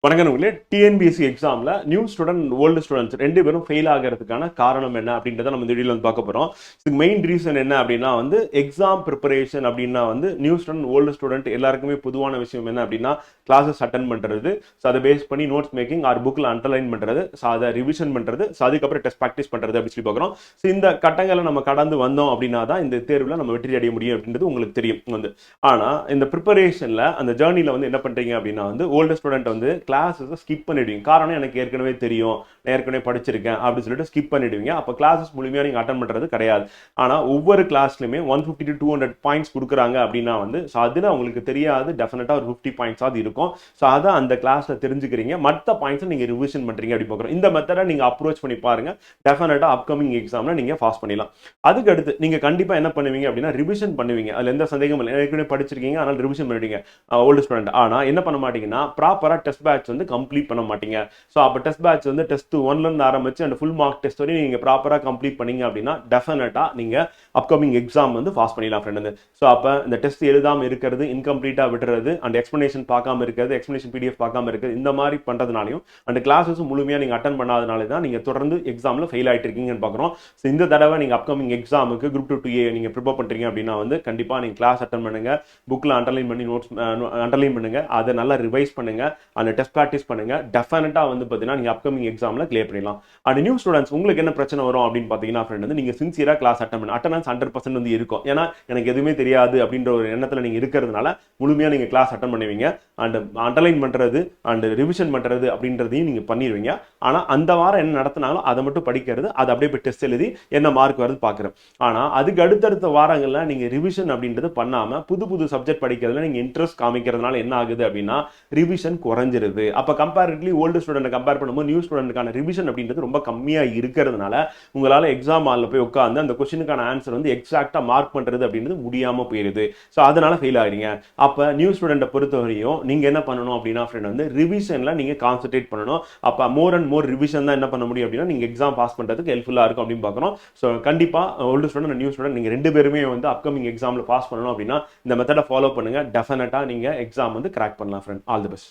வணக்கங்களே. TNPSC எக்ஸாமில் new student old students ரெண்டு பேரும் ஃபெயில் ஆகிறதுக்கான காரணம் என்ன அப்படின்றத நம்ம இந்த வீடியோவில் வந்து பார்க்க போகிறோம். இதுக்கு மெயின் ரீசன் என்ன அப்படின்னா எக்ஸாம் ப்ரிப்பரேஷன் அப்படின்னா நியூ ஸ்டூடெண்ட் ஓல்டு ஸ்டூடெண்ட் எல்லாருக்குமே பொதுவான விஷயம் என்ன அப்படின்னா கிளாஸஸ் அட்டன் பண்ணுறது, ஸோ அதை பேஸ் பண்ணி நோட்ஸ் மேக்கிங் ஆர் புக்கில் அண்டர்லைன் பண்ணுறது, ஸோ அதை ரிவிஷன் பண்ணுறது, ஸோ அதுக்கப்புறம் டெஸ்ட் ப்ராக்டிஸ் பண்ணுறது அப்படின்னு சொல்லி பார்க்குறோம். ஸோ இந்த கட்டங்களை நம்ம கடந்து வந்தோம் அப்படின்னா தான் இந்த தேர்வில் நம்ம வெற்றி அடைய முடியும் அப்படின்றது உங்களுக்கு தெரியும். ஆனால் இந்த ப்ரிப்பரேஷனில் அந்த ஜேர்னியில் என்ன பண்ணுறீங்க அப்படின்னா ஓல்டு ஸ்டூடெண்ட் கிளாஸஸை ஸ்கிப் பண்ணிடுவீங்க. காரணம் எனக்கு ஏற்கனவே தெரியும், நான் ஏற்கனவே படிச்சிருக்கேன் அப்படின்னு சொல்லிட்டு ஸ்கிப் பண்ணிடுவீங்க. அப்போ கிளாஸஸ் முழுமையாக நீங்கள் அட்டன் பண்ணுறது கிடையாது. ஆனால் ஒவ்வொரு கிளாஸ்லையுமே 150 to 200 பாயிண்ட்ஸ் கொடுக்குறாங்க அப்படின்னா ஸோ அதில் உங்களுக்கு தெரியாது டெஃபினட்டாக ஒரு 50 பாயிண்ட்ஸாவது இருக்கும். ஸோ அதை அந்த கிளாஸில் தெரிஞ்சுக்கிறீங்க, மற்ற பாயிண்ட்ஸை நீங்கள் ரிவிஷன் பண்ணுறீங்க அப்படி பார்க்குறோம். இந்த மெத்தடை நீங்கள் அப்ரோச் பண்ணி பாருங்கள், டெஃபினட்டாக அப்கமிங் எக்ஸாமில் நீங்கள் பாஸ் பண்ணிடலாம். அதுக்கு அடுத்து நீங்கள் கண்டிப்பாக என்ன பண்ணுவீங்க அப்படின்னா ரிவிஷன் பண்ணுவீங்க. அதில் எந்த சந்தேகமும் இல்லை, ஏற்கனவே படிச்சிருக்கீங்க, அதனால் ரிவிஷன் பண்ணிடுவீங்க ஓல்டு ஸ்டூடெண்ட். ஆனால் என்ன பண்ண மாட்டீங்கன்னா ப்ராப்பராக டெஸ்ட் பேட்ச் கம்ப்ளீட் பண்ண மாட்டீங்க. ஸோ அப்போ டெஸ்ட் பேட்ச் டெஸ்ட் 1ல இருந்து ஆரம்பிச்சு அந்த ஃபுல் மார்க் டெஸ்ட் வரையும் நீங்க ப்ராப்பரா கம்ப்ளீட் பண்ணீங்க அப்படின்னா டெஃபினட்டா நீங்க அப்கமிங் எக்ஸாம் பாஸ் பண்ணிடலாம் ஃப்ரெண்ட். ஸோ அப்போ இந்த டெஸ்ட் எழுதாம இருக்கிறது, இன்கம்ப்ளீட்டா விடுறது, அந்த எக்ஸ்பிளனேஷன் பார்க்காம இருக்கிறது, எக்ஸ்பிளனேஷன் பிடிஎஃப் பார்க்காம இருக்கிறது, இந்த மாதிரி பண்றதுனாலையும் அந்த கிளாஸஸும் முழுமையா நீங்க அட்டன் பண்ணாதனால தான் நீங்க தொடர்ந்து எக்ஸாம்ல ஃபெயில் ஆயிட்டு இருக்கீங்கன்னு பார்க்குறோம். ஸோ இந்த தடவை நீங்க அப்கமிங் எக்ஸாமுக்கு குரூப் 2A நீங்க ப்ரிப்பேர் பண்றீங்க அப்படின்னா கண்டிப்பா நீங்க கிளாஸ் அட்டன் பண்ணுங்க, புக்ல அண்டர்லைன் பண்ணி நோட்ஸ் அண்டர்லைன் பண்ணுங்க, அதை நல்லா ரிவைஸ் பண்ணுங்க, அந்த டெஸ்ட் ப்ராக்டிஸ் பண்ணுங்க. டெஃபினட்டா பார்த்தீங்கன்னா நீங்க அப்கமிங் எக்ஸாம்ல கிளியர் பண்ணிடலாம். அண்ட் நியூ ஸ்டூடெண்ட்ஸ் உங்களுக்கு என்ன பிரச்சனை வரும் அப்படின்னு பார்த்தீங்கன்னா ஃப்ரெண்ட், நீங்க சின்சியரா கிளாஸ் அட்டன் பண்ண அட்டனன்ஸ் 100% இருக்கும். ஏன்னா எனக்கு எதுவுமே தெரியாது அப்படின்ற ஒரு எண்ணத்துல நீங்க இருக்கிறதுனால முழுமையா நீங்க கிளாஸ் அட்டன் பண்ணுவீங்க. அண்ட் அண்டர்லைன் பண்றது அண்ட் ரிவிஷன் பண்றது அப்படின்றதையும் நீங்க பண்ணிடுவீங்க. ஆனா அந்த வாரம் என்ன நடத்தினாலும் அதை மட்டும் படிக்கிறது, அதை அப்படியே போய் டெஸ்ட் எழுதி என்ன மார்க் வருது பாக்குறேன். ஆனா அதுக்கு அடுத்தடுத்த வாரங்கள்ல நீங்க ரிவிஷன் அப்படின்றது பண்ணாம புது புது சப்ஜெக்ட் படிக்கிறதுல நீங்க இன்ட்ரெஸ்ட் காமிக்கிறதுனால என்ன ஆகுது அப்படின்னா ரிவிஷன் குறைஞ்சிருது. அப்ப கம்பேரிட்டிவ்லி ஓல்டு ஸ்டூடெண்ட் கம்பேர் பண்ணும்போது நியூ ஸ்டூடெண்ட்கான ரிவிஷன் அப்படின்றது ரொம்ப கம்மியா இருக்கிறதுனால உங்களால எக்ஸாம் ஹால்ல போய் உட்கார்ந்து அந்த क्वेश्चनக்கான ஆன்சர் எக்ஸாக்ட்டா மார்க் பண்றது அப்படின்றது முடியாம போயிருது. சோ அதனால ஃபெயில் ஆகிறீங்க. அப்ப நியூ ஸ்டூடெண்ட பொறுத்தவரையும் நீங்க என்ன பண்ணணும் அப்படின்னா ஃப்ரெண்ட் ரிவிஷன்ல நீங்க கான்சென்ட்ரேட் பண்ணணும். அப்ப மோர் அண்ட் மோர் ரிவிஷன் தான் என்ன பண்ண முடியும் அப்படின்னா நீங்க எக்ஸாம் பாஸ் பண்றதுக்கு ஹெல்ப்ஃபுல்லா இருக்கும் அப்படின்னு பார்க்கறோம். சோ கண்டிப்பா ஓல்டு ஸ்டூடெண்ட் நியூ ஸ்டூடெண்ட் நீங்க ரெண்டு பேருமே அப்கமிங் எக்ஸாம்ல பாஸ் பண்ணணும் அப்படின்னா இந்த மெத்தட ஃபாலோ பண்ணுங்க. டெஃபினட்டா நீங்க எக்ஸாம் கிராக் பண்ணலாம் ஃப்ரெண்ட். All the best.